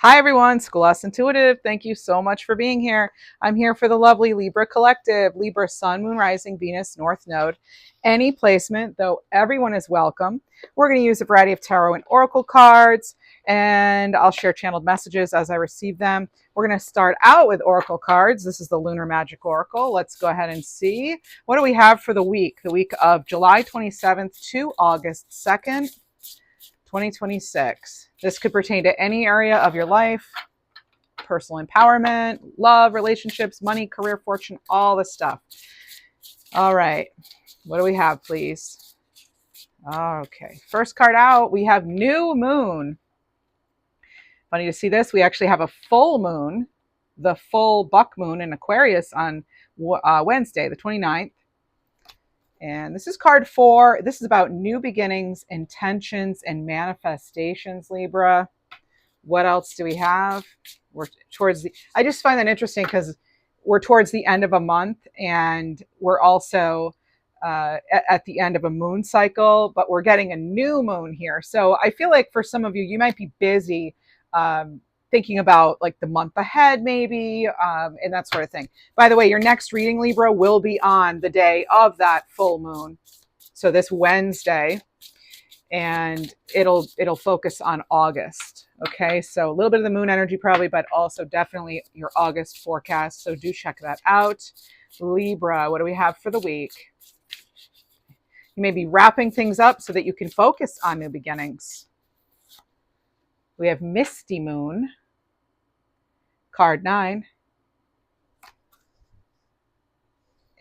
Hi everyone, Schoolhouse Intuitive. Thank you so much for being here. I'm here for the lovely Libra Collective, Libra Sun, Moon, Rising, Venus, North Node. Any placement, though everyone is welcome. We're going to use a variety of tarot and oracle cards, and I'll share channeled messages as I receive them. We're going to start out with oracle cards. This is the Lunar Magic Oracle. Let's go ahead and see. What do we have for the week of July 27th to August 2nd. 2026. This could pertain to any area of your life, personal empowerment, love, relationships, money, career, fortune, all the stuff. All right. What do we have, please? Okay. First card out, we have new moon. Funny to see this. We actually have a full moon, the full buck moon in Aquarius on Wednesday, the 29th. And this is card 4. This is about new beginnings, intentions, and manifestations, Libra. What else do we have? We're towards the, I just find that interesting because we're towards the end of a month and we're also at the end of a moon cycle, but we're getting a new moon here. So I feel like for some of you, you might be busy thinking about like the month ahead maybe, and that sort of thing. By the way, your next reading, Libra, will be on the day of that full moon. So this Wednesday, and it'll focus on August. Okay, so a little bit of the moon energy probably, but also definitely your August forecast. So do check that out. Libra, what do we have for the week? You may be wrapping things up so that you can focus on new beginnings. We have Misty Moon, card 9.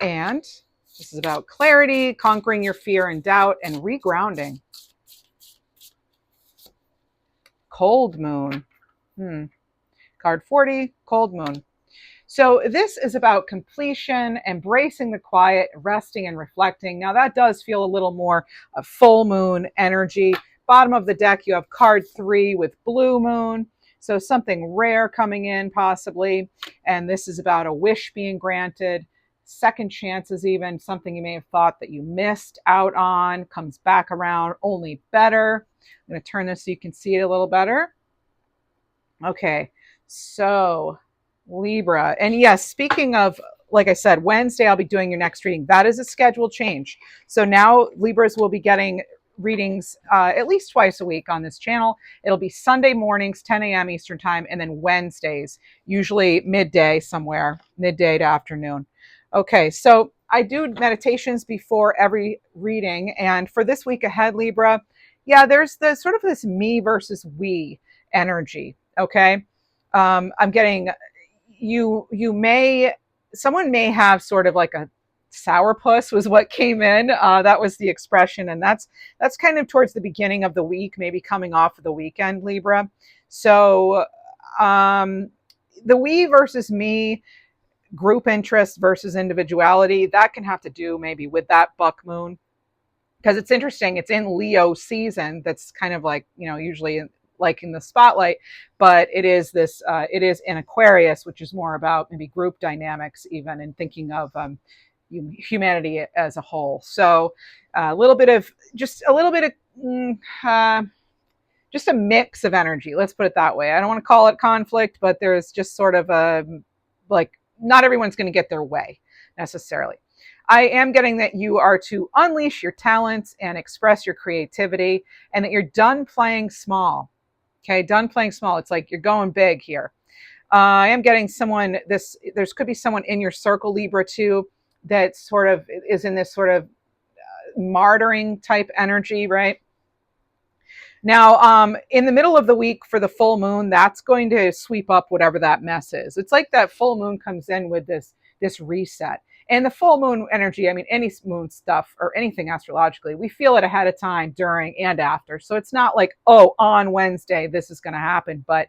And this is about clarity, conquering your fear and doubt, and regrounding. Cold Moon. Card 40, Cold Moon. So this is about completion, embracing the quiet, resting and reflecting. Now that does feel a little more full moon energy. Bottom of the deck, you have card 3 with Blue Moon. So something rare coming in possibly. And this is about a wish being granted, second chances even, something you may have thought that you missed out on, comes back around, only better. I'm going to turn this so you can see it a little better. Okay, so Libra. And yes, speaking of, like I said, Wednesday I'll be doing your next reading. That is a schedule change. So now Libras will be getting readings at least twice a week on this channel. It'll be Sunday mornings, 10 a.m. Eastern time, and then Wednesdays, usually midday somewhere, midday to afternoon. Okay, so I do meditations before every reading. And for this week ahead, Libra, yeah, there's the sort of this me versus we energy. Okay. I'm getting someone may have sort of like a sourpuss was what came in. That was the expression. And that's kind of towards the beginning of the week, maybe coming off of the weekend, Libra. So the we versus me, group interest versus individuality, that can have to do maybe with that buck moon. Because it's interesting, it's in Leo season. That's kind of like, usually like in the spotlight, but it is in Aquarius, which is more about maybe group dynamics even, and thinking of humanity as a whole. So just a mix of energy. Let's put it that way. I don't want to call it conflict, but there's just sort of not everyone's going to get their way necessarily. I am getting that you are to unleash your talents and express your creativity, and that you're done playing small. Okay, done playing small. It's like you're going big here. I am getting there could be someone in your circle, Libra, too, that sort of is in this sort of martyring type energy, right? Now, in the middle of the week for the full moon, that's going to sweep up whatever that mess is. It's like that full moon comes in with this reset. And the full moon energy, I mean, any moon stuff or anything astrologically, we feel it ahead of time, during and after. So it's not like, oh, on Wednesday, this is going to happen. But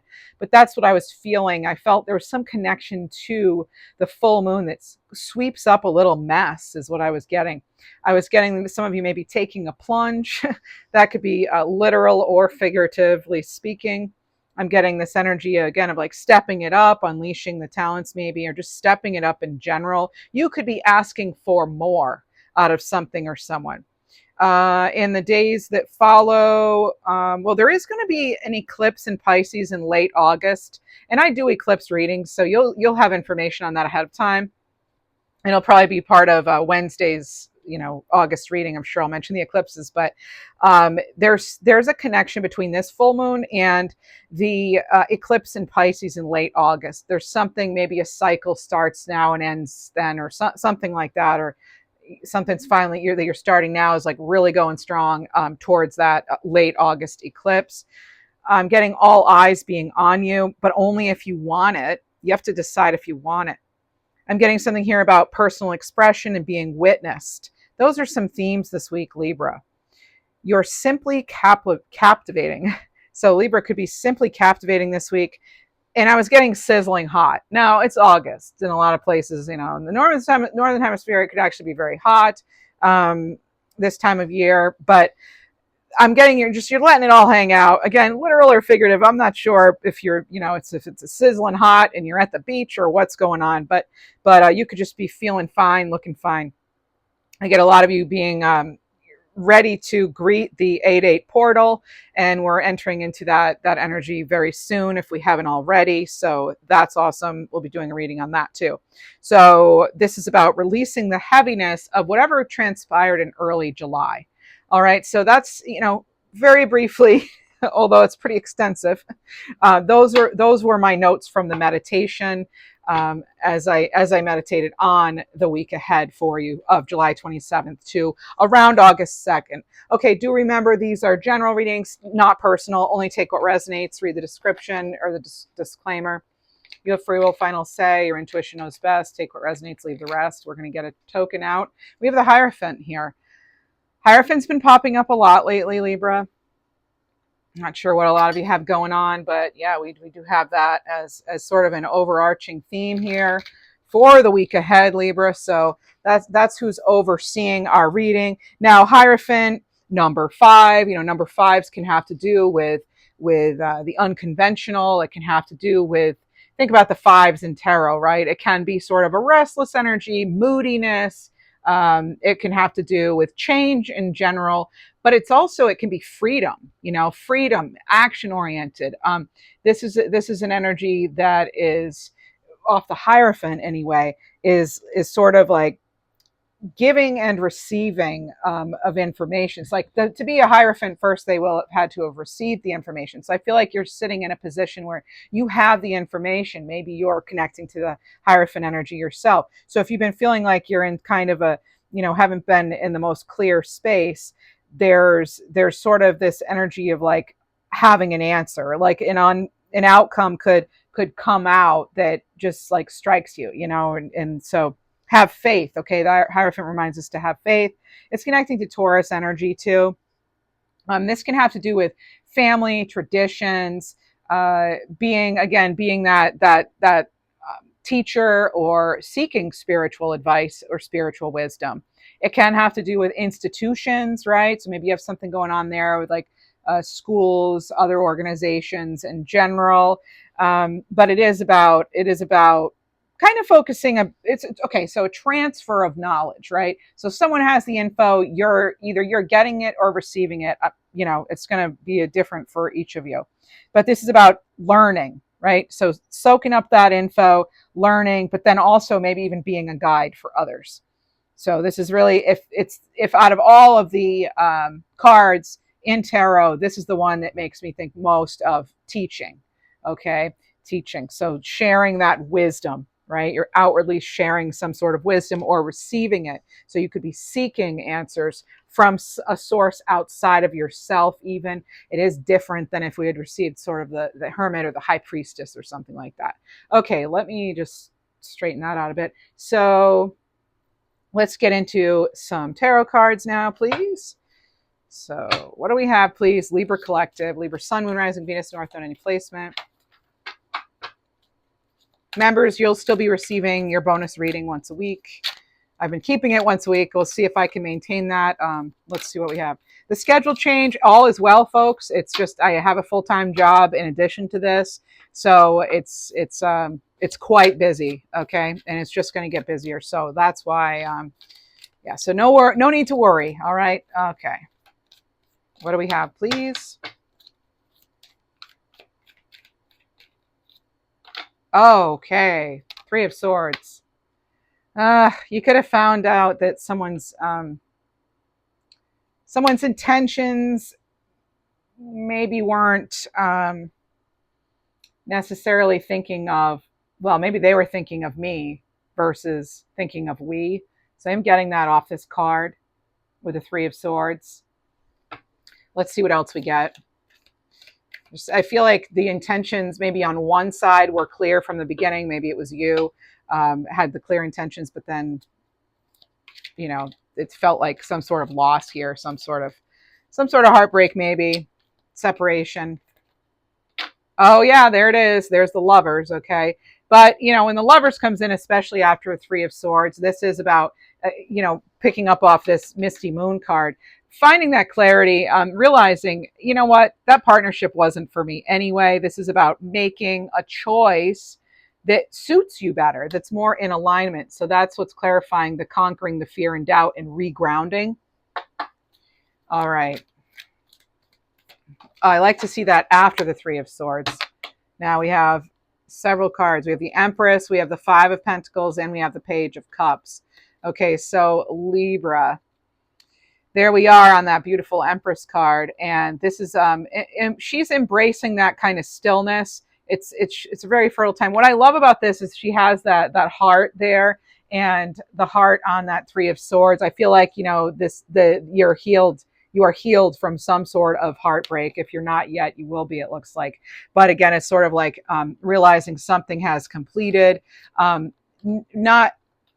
that's what I was feeling. I felt there was some connection to the full moon that sweeps up a little mess is what I was getting. I was getting some of you maybe taking a plunge. That could be literal or figuratively speaking. I'm getting this energy again of like stepping it up, unleashing the talents maybe, or just stepping it up in general. You could be asking for more out of something or someone. In the days that follow, well, there is going to be an eclipse in Pisces in late August, and I do eclipse readings, so you'll have information on that ahead of time. It'll probably be part of Wednesday's, August reading. I'm sure I'll mention the eclipses, but there's a connection between this full moon and the eclipse in Pisces in late August. There's something, maybe a cycle starts now and ends then, or something like that, or something's finally that you're starting now is like really going strong towards that late August eclipse. I'm getting all eyes being on you, but only if you want it. You have to decide if you want it. I'm getting something here about personal expression and being witnessed. Those are some themes this week, Libra. You're simply captivating. So Libra could be simply captivating this week. And I was getting sizzling hot. Now it's August in a lot of places, in the northern hemisphere, it could actually be very hot this time of year. But I'm getting you're letting it all hang out. Again, literal or figurative. I'm not sure if you're, if it's a sizzling hot and you're at the beach or what's going on, but you could just be feeling fine, looking fine. I get a lot of you being ready to greet the 8/8 portal, and we're entering into that energy very soon if we haven't already. So that's awesome. We'll be doing a reading on that too. So this is about releasing the heaviness of whatever transpired in early July. All right, so that's, very briefly, although it's pretty extensive. Those were my notes from the meditation as I meditated on the week ahead for you of July 27th to around August 2nd. Okay, do remember these are general readings, not personal. Only take what resonates. Read the description or the disclaimer. You have free will, final say. Your intuition knows best. Take what resonates, leave the rest. We're going to get a token out. We have the Hierophant here. Hierophant's been popping up a lot lately, Libra. I'm not sure what a lot of you have going on, but yeah, we do have that as sort of an overarching theme here for the week ahead, Libra. So that's who's overseeing our reading. Now, Hierophant, number 5, number 5s can have to do with the unconventional. It can have to do with, think about the 5s in tarot, right? It can be sort of a restless energy, moodiness. It can have to do with change in general, but it can be freedom, freedom, action oriented. This is an energy that is off the Hierophant anyway, is sort of like giving and receiving of information. It's like to be a Hierophant, first they will have had to have received the information. So I feel like you're sitting in a position where you have the information. Maybe you're connecting to the Hierophant energy yourself. So if you've been feeling like you're in kind of a, haven't been in the most clear space, there's sort of this energy of like having an answer, like an outcome could come out that just like strikes you, and so have faith. Okay, the Hierophant reminds us to have faith. It's connecting to Taurus energy too. This can have to do with family traditions, being that teacher or seeking spiritual advice or spiritual wisdom. It can have to do with institutions, right? So maybe you have something going on there with like schools, other organizations in general. But it is about kind of focusing it's okay, so a transfer of knowledge, right? So someone has the info, you're getting it or receiving it. It's going to be different for each of you, but this is about learning, right? So soaking up that info, learning, but then also maybe even being a guide for others. So this is really, if out of all of the cards in tarot, this is the one that makes me think most of teaching. Okay, teaching. So sharing that wisdom, right? You're outwardly sharing some sort of wisdom or receiving it. So you could be seeking answers from a source outside of yourself even. It is different than if we had received sort of the hermit or the high priestess or something like that. Okay, let me just straighten that out a bit. So let's get into some tarot cards now, please. So what do we have, please? Libra Collective, Libra Sun, Moon, Rising, Venus, North Node, any placement. Members, you'll still be receiving your bonus reading once a week. I've been keeping it once a week. We'll see if I can maintain that. Let's see what we have. The schedule change, all is well, folks. It's just I have a full-time job in addition to this, so it's quite busy, okay? And it's just going to get busier. So that's why Yeah, so no need to worry. All right. Okay. What do we have, please? Okay. Three of Swords. You could have found out that someone's intentions maybe weren't necessarily thinking of, well, maybe they were thinking of me versus thinking of we. So I'm getting that off this card with the Three of Swords. Let's see what else we get. I feel like the intentions maybe on one side were clear from the beginning. Maybe it was you had the clear intentions, but then, you know, it felt like some sort of loss here, some sort of heartbreak, maybe separation. Oh yeah, there it is. There's the Lovers. Okay. But, you know, when the Lovers comes in, especially after a Three of Swords, this is about, you know, picking up off this Misty Moon card, finding that clarity, realizing, you know what, that partnership wasn't for me anyway. This is about making a choice that suits you better, that's more in alignment. So that's what's clarifying, the conquering the fear and doubt and regrounding. All right. I like to see that after the Three of Swords. Now we have several cards. We have the Empress, we have the Five of Pentacles, and we have the Page of Cups. Okay, so Libra. There we are on that beautiful Empress card. And this is, she's embracing that kind of stillness. It's a very fertile time. What I love about this is she has that heart there, and the heart on that Three of Swords. I feel like, you know, you're healed. You are healed from some sort of heartbreak. If you're not yet, you will be, it looks like. But again, it's sort of like realizing something has completed. Not,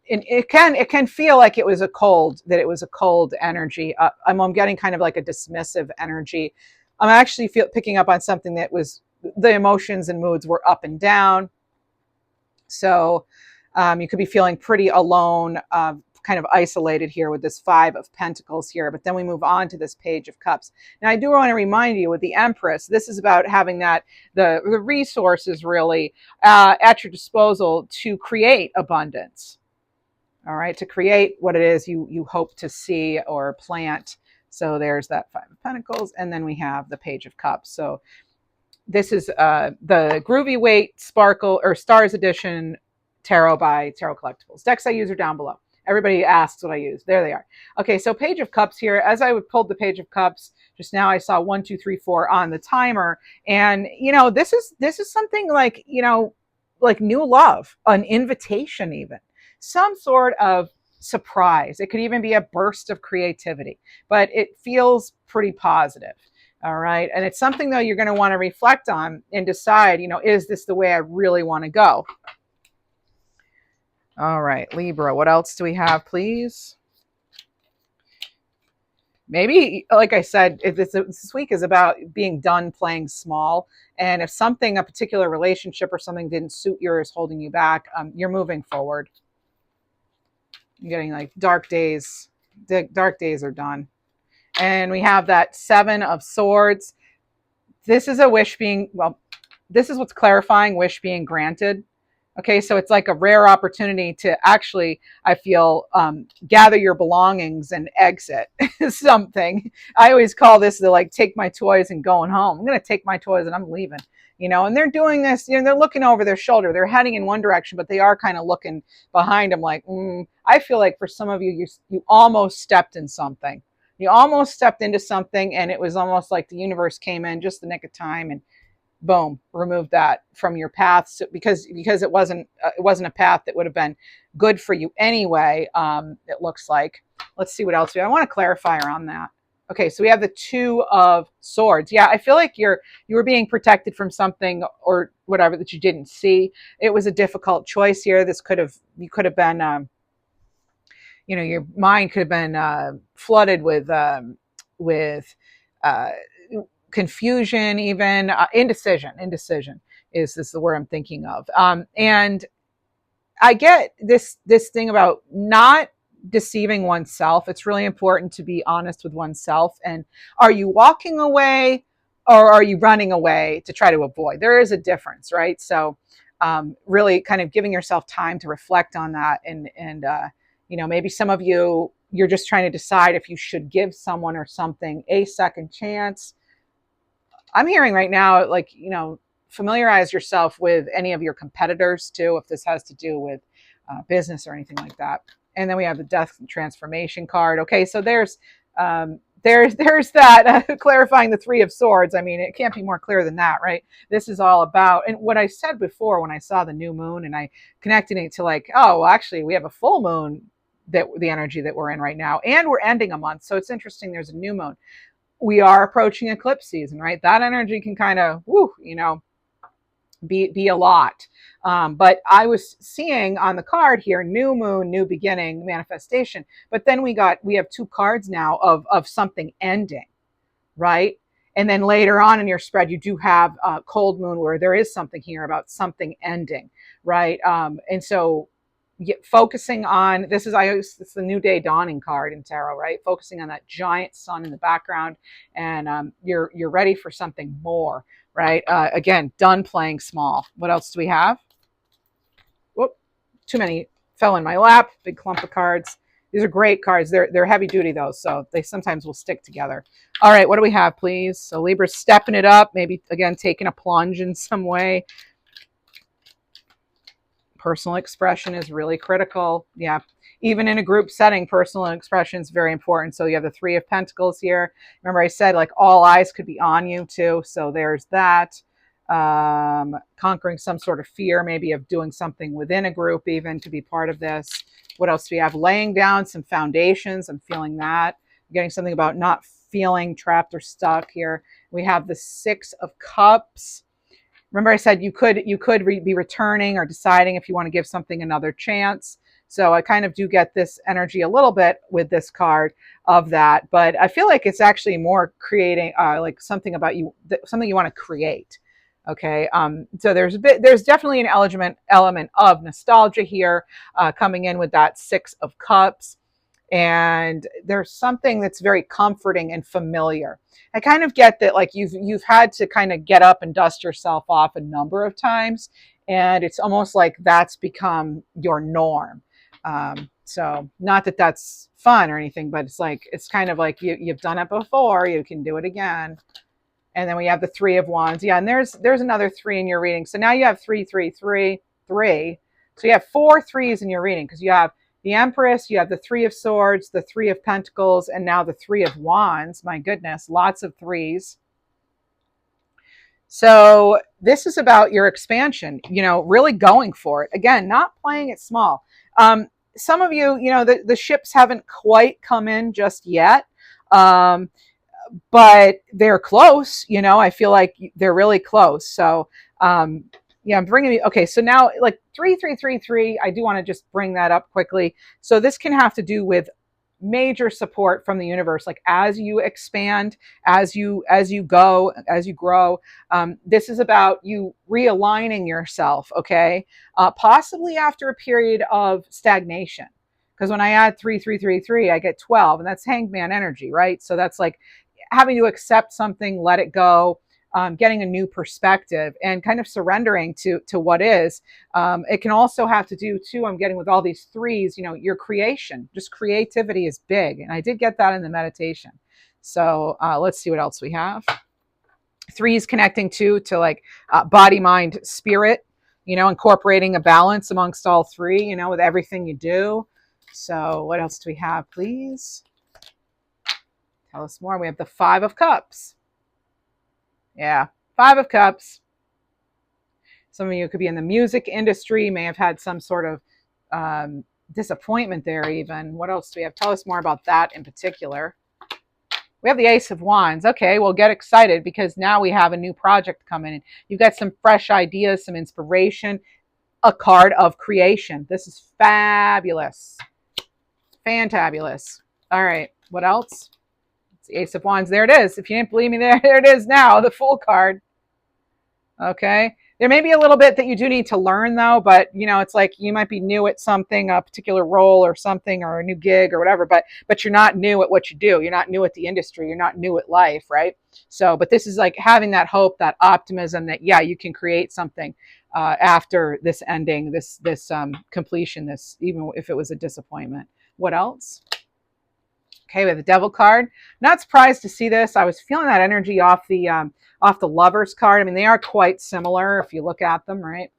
and it can feel like it was a cold energy. I'm getting kind of like a dismissive energy. I'm actually picking up on something that was, the emotions and moods were up and down. So you could be feeling pretty alone, kind of isolated here with this Five of Pentacles here. But then we move on to this Page of Cups. Now I do want to remind you, with the Empress, this is about having the resources really at your disposal to create abundance. All right, to create what it is you hope to see or plant. So there's that Five of Pentacles, and then we have the Page of Cups. So this is the Groovy Weight Sparkle or Stars Edition Tarot by Tarot Collectibles. Decks I use are down below. Everybody asks what I use. There they are. Okay, so Page of Cups here. As I pulled the Page of Cups just now, I saw 1, 2, 3, 4 on the timer, and you know, this is something like, you know, like new love, an invitation, even some sort of surprise. It could even be a burst of creativity, but it feels pretty positive. All right, and it's something though you're going to want to reflect on and decide, you know, is this the way I really want to go? All right, Libra, what else do we have, please? Maybe, like I said, if this week is about being done playing small. And if something, a particular relationship or something didn't suit you or is holding you back, you're moving forward. You're getting like dark days. The dark days are done. And we have that Seven of Swords. This is a wish being, well, this is what's clarifying, wish being granted. Okay, so it's like a rare opportunity to actually, I feel, gather your belongings and exit something. I always call this the like, take my toys and going home. I'm going to take my toys and I'm leaving. You know, and they're doing this, you know, they're looking over their shoulder. They're heading in one direction, but they are kind of looking behind them like, I feel like for some of you, you almost stepped in something. You almost stepped into something, and it was almost like the universe came in just the nick of time and boom, remove that from your path. So, because it wasn't a path that would have been good for you anyway. It looks like. Let's see what else we have. I want to clarify around that. Okay, so we have the Two of Swords. Yeah, I feel like you were being protected from something or whatever that you didn't see. It was a difficult choice here. You could have been, you know, your mind could have been flooded with confusion, even indecision is the word I'm thinking of. And I get this thing about not deceiving oneself. It's really important to be honest with oneself. And are you walking away or are you running away to try to avoid? There is a difference, right? So really kind of giving yourself time to reflect on that. And you know, maybe some of you you're just trying to decide if you should give someone or something a second chance. I'm hearing right now, like, familiarize yourself with any of your competitors too, if this has to do with business or anything like that. And then we have the death and transformation card. Okay, so there's that clarifying the Three of Swords. I mean, it can't be more clear than that, right? This is all about, and what I said before when I saw the new moon and I connected it to like, oh, well, actually, we have a full moon, that the energy that we're in right now, and we're ending a month. So it's interesting. There's a new moon. We are approaching eclipse season, right? That energy can kind of, be a lot. But I was seeing on the card here, new moon, new beginning, manifestation. But then we have two cards now of something ending, right? And then later on in your spread, you do have cold moon, where there is something here about something ending, right? And so focusing on it's the new day dawning card in tarot, right? Focusing on that giant sun in the background, and you're ready for something more, right? Again, done playing small. What else do we have? Whoop, too many fell in my lap. Big clump of cards. These are great cards. They're heavy duty though, so they sometimes will stick together. All right, what do we have, please? So Libra's stepping it up, maybe again taking a plunge in some way. Personal expression is really critical. Yeah, even in a group setting, personal expression is very important. So you have the Three of Pentacles here. Remember I said like all eyes could be on you too. So there's that. Conquering some sort of fear, maybe of doing something within a group even to be part of this. What else do we have? Laying down some foundations. I'm feeling that. I'm getting something about not feeling trapped or stuck here. We have the Six of Cups. Remember I said you could be returning or deciding if you want to give something another chance. So I kind of do get this energy a little bit with this card of that, but I feel like it's actually more creating like something about you, something you want to create. Okay, so there's definitely an element of nostalgia here, coming in with that Six of Cups. And there's something that's very comforting and familiar. I kind of get that, like you've had to kind of get up and dust yourself off a number of times, and it's almost like that's become your norm. So not that that's fun or anything, but it's kind of like you've done it before, you can do it again. And then we have the Three of Wands. Yeah, and there's another three in your reading. So now you have 3, 3, 3, 3. So you have 4 threes in your reading, because you have the Empress, you have the Three of Swords, the Three of Pentacles, and now the Three of Wands. My goodness, lots of threes. So this is about your expansion, really going for it. Again, not playing it small. Some of you, the ships haven't quite come in just yet, but they're close. I feel like they're really close. So yeah, I'm bringing okay. So now like 3, 3, 3, 3. I do want to just bring that up quickly. So this can have to do with major support from the universe. Like as you expand, as you go, as you grow, this is about you realigning yourself. Okay, possibly after a period of stagnation. Because when I add 3, 3, 3, 3, I get 12, and that's hangman energy, right? So that's like having to accept something, let it go. Getting a new perspective and kind of surrendering to what is. It can also have to do too, I'm getting with all these threes, your creation, just creativity is big. And I did get that in the meditation. So let's see what else we have. Threes connecting to like body, mind, spirit, incorporating a balance amongst all three, with everything you do. So what else do we have, please? Tell us more. We have the Five of Cups. Yeah, Five of Cups. Some of you could be in the music industry, may have had some sort of disappointment there even. What else do we have? Tell us more about that in particular. We have the Ace of Wands. Okay, well, get excited because now we have a new project coming in. You've got some fresh ideas, some inspiration, a card of creation. This is fabulous. Fantabulous. All right, what else? Ace of Wands. There it is. If you didn't believe me, there it is now, the Fool card. Okay. There may be a little bit that you do need to learn though, but it's like you might be new at something, a particular role or something, or a new gig or whatever, but you're not new at what you do. You're not new at the industry. You're not new at life, right? So, but this is like having that hope, that optimism that, yeah, you can create something after this ending, this completion, this, even if it was a disappointment. What else? Okay, we have the Devil card. Not surprised to see this. I was feeling that energy off the Lovers card. I mean, they are quite similar if you look at them, right?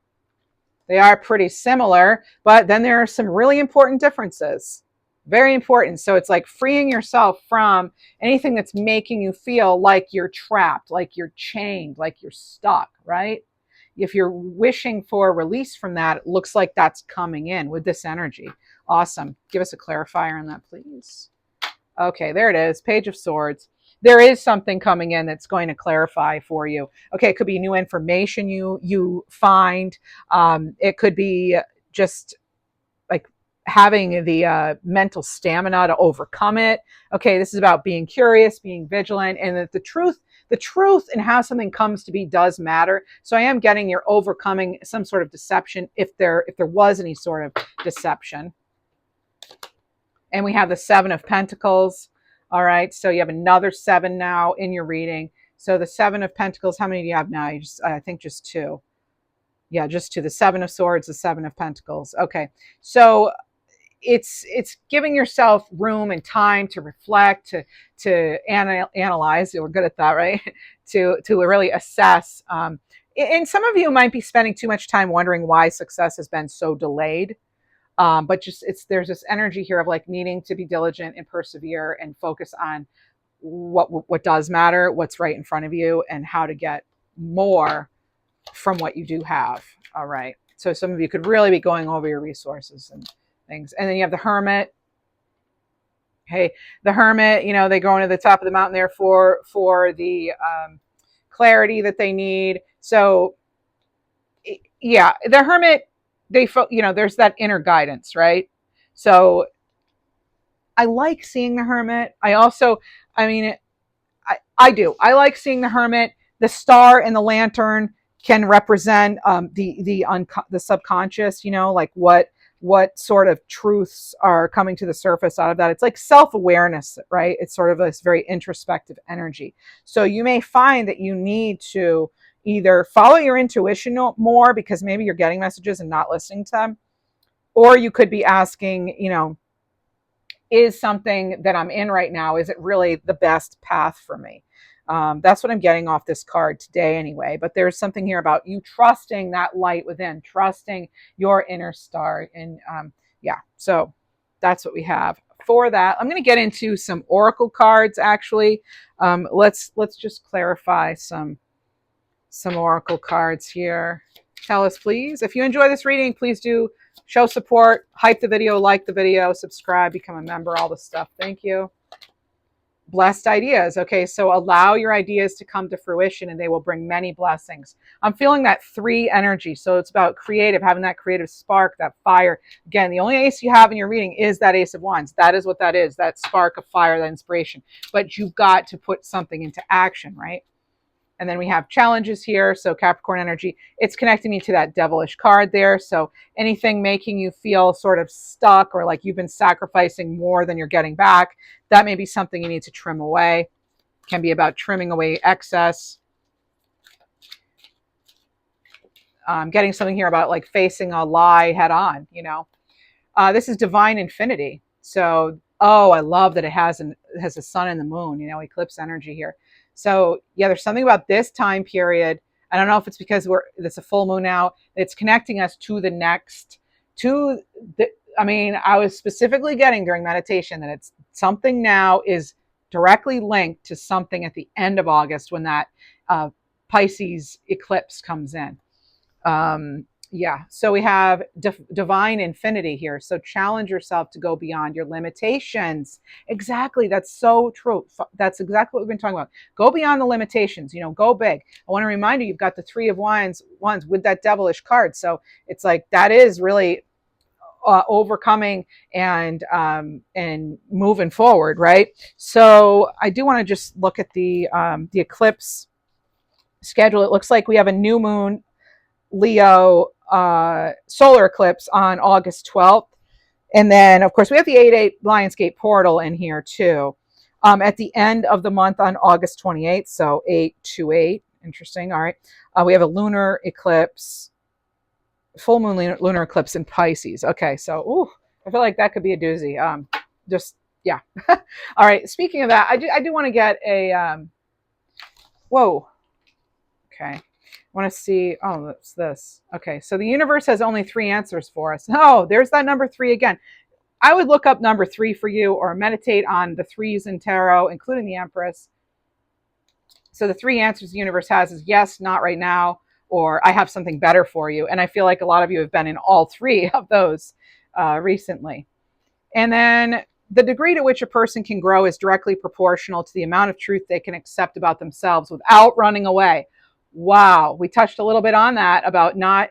They are pretty similar, but then there are some really important differences. Very important. So it's like freeing yourself from anything that's making you feel like you're trapped, like you're chained, like you're stuck, right? If you're wishing for release from that, it looks like that's coming in with this energy. Awesome. Give us a clarifier on that, please. Okay, there it is. Page of Swords. There is something coming in that's going to clarify for you. Okay, it could be new information you find. It could be just like having the mental stamina to overcome it. Okay, this is about being curious, being vigilant, and that the truth and how something comes to be does matter. So I am getting you're overcoming some sort of deception if there was any sort of deception. And we have the Seven of Pentacles. All right, so you have another 7 now in your reading. So the Seven of Pentacles, how many do you have now? You just, I think just 2. Yeah, just 2. The Seven of Swords, the Seven of Pentacles. Okay, so it's giving yourself room and time to reflect, to analyze. We're good at that, right? to really assess. And some of you might be spending too much time wondering why success has been so delayed. But just there's this energy here of like needing to be diligent and persevere and focus on what does matter, what's right in front of you, and how to get more from what you do have. All right. So some of you could really be going over your resources and things. And then you have the Hermit. Hey, the Hermit, you know, they go into the top of the mountain there for the clarity that they need. So yeah, the Hermit, there's that inner guidance, right? So I like seeing the Hermit. I do. I like seeing the Hermit. The star and the lantern can represent the subconscious, like what sort of truths are coming to the surface out of that. It's like self-awareness, right? It's sort of this very introspective energy. So you may find that you need to either follow your intuition more because maybe you're getting messages and not listening to them, or you could be asking, is something that I'm in right now, is it really the best path for me? That's what I'm getting off this card today anyway. But there's something here about you trusting that light within, trusting your inner star. And so that's what we have for that. I'm going to get into some oracle cards, actually. Let's just clarify some oracle cards here. Tell us, please. If you enjoy this reading, please do show support, hype the video, like the video, subscribe, become a member, all this stuff. Thank you. Blessed ideas. Okay, so allow your ideas to come to fruition and they will bring many blessings. I'm feeling that 3 energy. So it's about creative, having that creative spark, that fire. Again, the only ace you have in your reading is that Ace of Wands. That is what that is, that spark of fire, that inspiration. But you've got to put something into action, right? And then we have challenges here. So Capricorn energy, it's connecting me to that devilish card there. So anything making you feel sort of stuck or like you've been sacrificing more than you're getting back, that may be something you need to trim away. It can be about trimming away excess. Getting something here about like facing a lie head on, This is divine infinity. So, I love that it has a sun and the moon, eclipse energy here. So yeah, there's something about this time period. I don't know if it's because it's a full moon now. It's connecting us to the next, I was specifically getting during meditation that it's something now is directly linked to something at the end of August when that Pisces eclipse comes in. So we have divine infinity here. So challenge yourself to go beyond your limitations. Exactly. That's so true. That's exactly what we've been talking about. Go beyond the limitations, go big. I want to remind you, you've got the 3 of Wands with that devilish card. So it's like, that is really overcoming and moving forward. Right. So I do want to just look at the eclipse schedule. It looks like we have a new moon Leo solar eclipse on August 12th. And then, of course, we have the 8-8 Lionsgate portal in here, too, at the end of the month on August 28th. So 828. Interesting. All right. We have a lunar eclipse, full moon lunar eclipse in Pisces. Okay. So, I feel like that could be a doozy. Just Yeah. All right. Speaking of that, I do want to get a, whoa. Okay. I want to see, oh, that's this. Okay. So the universe has only 3 answers for us. Oh, there's that number 3 again. I would look up number 3 for you or meditate on the 3s in tarot, including the Empress. So the 3 answers the universe has is yes, not right now, or I have something better for you. And I feel like a lot of you have been in all 3 of those recently. And then the degree to which a person can grow is directly proportional to the amount of truth they can accept about themselves without running away. Wow. We touched a little bit on that about not,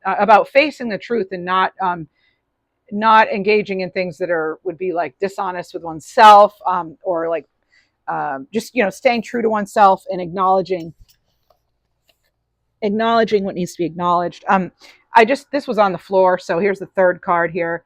about facing the truth and not engaging in things that would be like dishonest with oneself, or like just staying true to oneself and acknowledging what needs to be acknowledged. This was on the floor, so here's the 3rd card here.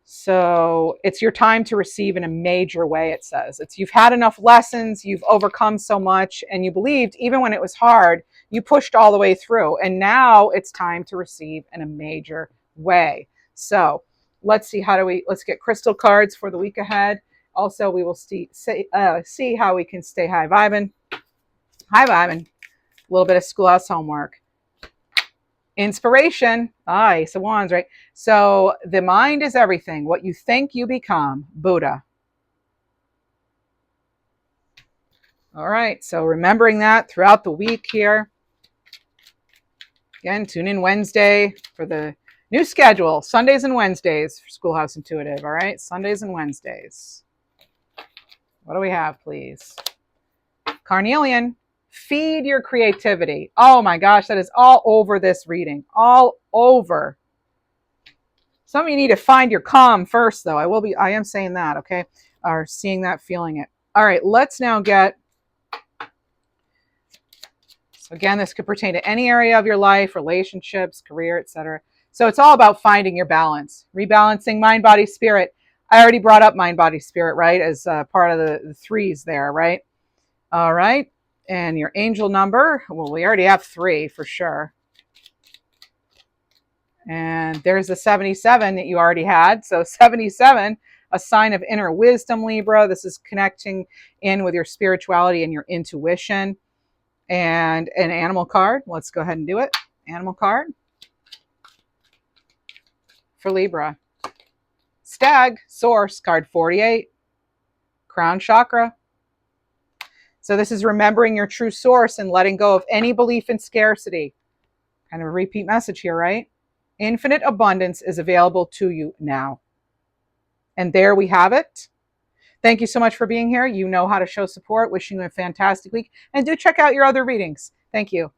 So it's your time to receive in a major way, it says. You've had enough lessons, you've overcome so much, and you believed even when it was hard, you pushed all the way through. And now it's time to receive in a major way. So let's see, let's get crystal cards for the week ahead. Also, we will see how we can stay high vibing. High vibing. A little bit of schoolhouse homework. Inspiration. Ace of Wands, right? So the mind is everything. What you think, you become. Buddha. All right. So remembering that throughout the week here. Again, tune in Wednesday for the new schedule. Sundays and Wednesdays for Schoolhouse Intuitive. All right. Sundays and Wednesdays. What do we have, please? Carnelian. Feed your creativity. Oh my gosh, that is all over this reading. All over. Some of you need to find your calm first, though. I am saying that, okay? Or seeing that, feeling it. All right, let's now get... So again, this could pertain to any area of your life, relationships, career, etc. So it's all about finding your balance. Rebalancing mind, body, spirit. I already brought up mind, body, spirit, right? As part of the 3s there, right? All right. And your angel number, well, we already have 3 for sure. And there's the 77 that you already had. So 77, a sign of inner wisdom, Libra. This is connecting in with your spirituality and your intuition. And an animal card. Let's go ahead and do it. Animal card for Libra. Stag, source, card 48. Crown chakra. So this is remembering your true source and letting go of any belief in scarcity. Kind of a repeat message here, right? Infinite abundance is available to you now. And there we have it. Thank you so much for being here. You know how to show support. Wishing you a fantastic week. And do check out your other readings. Thank you.